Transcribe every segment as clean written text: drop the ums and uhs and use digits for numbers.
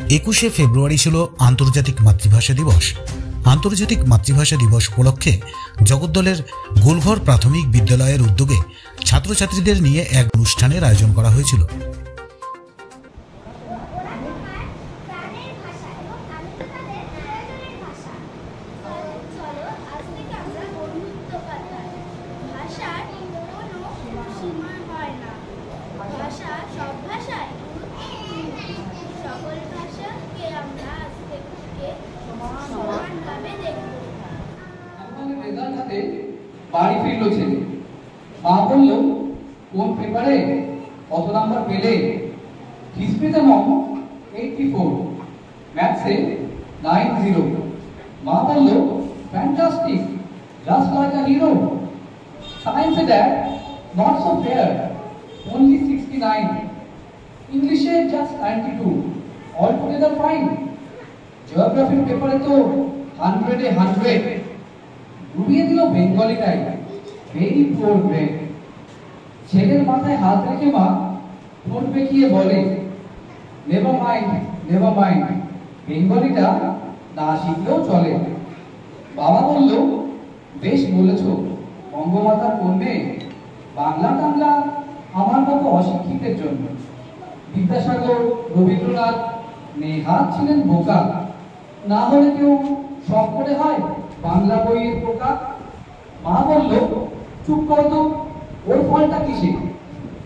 21শে ফেব্রুয়ারি ছিল আন্তর্জাতিক মাতৃভাষা দিবস। আন্তর্জাতিক মাতৃভাষা দিবস উপলক্ষে জগদ্দলের গোলঘর প্রাথমিক বিদ্যালয়ের উদ্যোগে ছাত্রছাত্রীদের নিয়ে এক অনুষ্ঠানের আয়োজন করা হয়েছিল। বাড়ি ফিরল ছেলে, মা বলল কোন পেপারে কত নাম্বার পেলে? হিস্ট্রিতে মম 84, ম্যাথসে 90। মা বলল fantastic, just like a hero. সায়েন্সে dad not so fair, only 69। ইংলিশে জাস্ট 92, অল টুগেদার ফাইন। জিওগ্রাফির পেপারে তো 100-এ 100। ডুবিয়ে দিল বেঙ্গলিটাই, ভেরি পুয়ার গ্রেড। ছেলের মাথায় হাত রেখে মা ঠোঁট বেঁকিয়ে বলে নেভার মাইন্ড, নেভার মাইন্ড, বেঙ্গলিটা না শিখলেও চলে। বাবা বলল বেশ বলেছ বঙ্গমাতার কন্যে, বাংলা টাংলা আমার মতো অশিক্ষিতের জন্য। বিদ্যাসাগর, রবীন্দ্রনাথ, নেহাত ছিলেন বোকা, না হলে কেউ শখ করে হয় বাংলা বইয়ের পোকা। মা বলল চুপ করো তো, ওর ফলটা কিসে?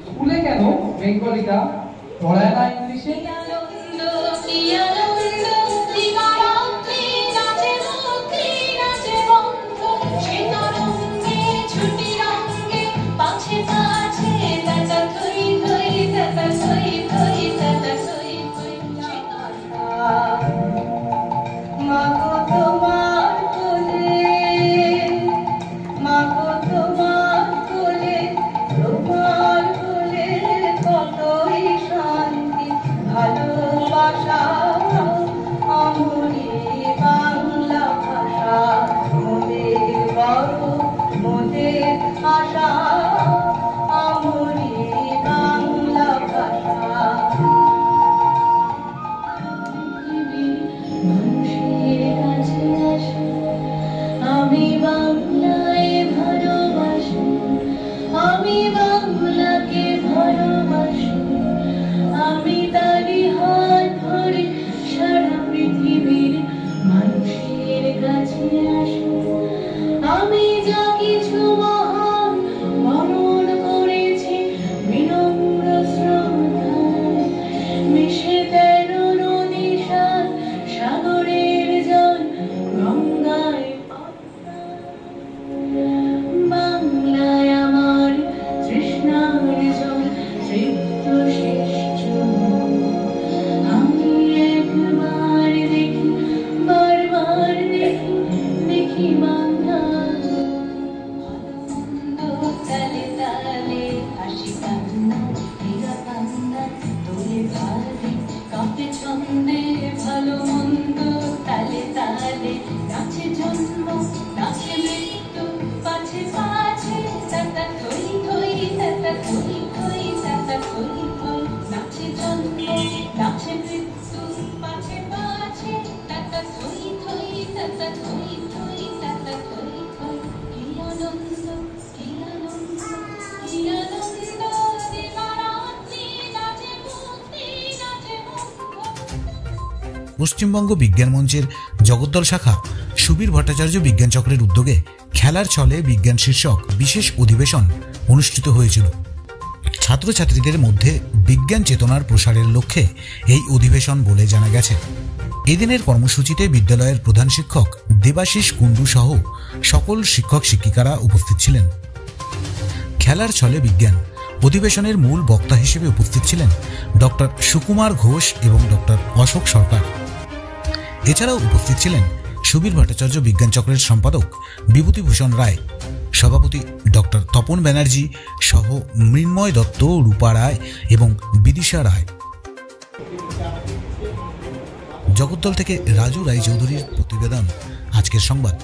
স্কুলে কেন বেঙ্গলিটা পড়ায় না ইংলিশে? পশ্চিমবঙ্গ বিজ্ঞান মঞ্চের জগদ্দল শাখা সুবীর ভট্টাচার্য বিজ্ঞান চক্রের উদ্যোগে খেলার ছলে বিজ্ঞান শীর্ষক বিশেষ অধিবেশন অনুষ্ঠিত হয়েছিল। ছাত্রছাত্রীদের মধ্যে বিজ্ঞান চেতনার প্রসারের লক্ষ্যে এই অধিবেশন বলে জানা গেছে। এদিনের কর্মসূচিতে বিদ্যালয়ের প্রধান শিক্ষক দেবাশিস কুণ্ডু সহ সকল শিক্ষক শিক্ষিকারা উপস্থিত ছিলেন। খেলার ছলে বিজ্ঞান অধিবেশনের মূল বক্তা হিসেবে উপস্থিত ছিলেন ডক্টর সুকুমার ঘোষ এবং ডক্টর অশোক সরকার। এছাড়াও উপস্থিত ছিলেন সুবীর ভট্টাচার্য বিজ্ঞান চক্রের সম্পাদক বিভূতিভূষণ রায়, সভাপতি ডক্টর তপন ব্যানার্জি সহ মৃন্ময় দত্ত, রূপা রায় এবং বিদিশা রায়। জগদ্দল থেকে রাজু রায়চৌধুরীর প্রতিবেদন, আজকের সংবাদ।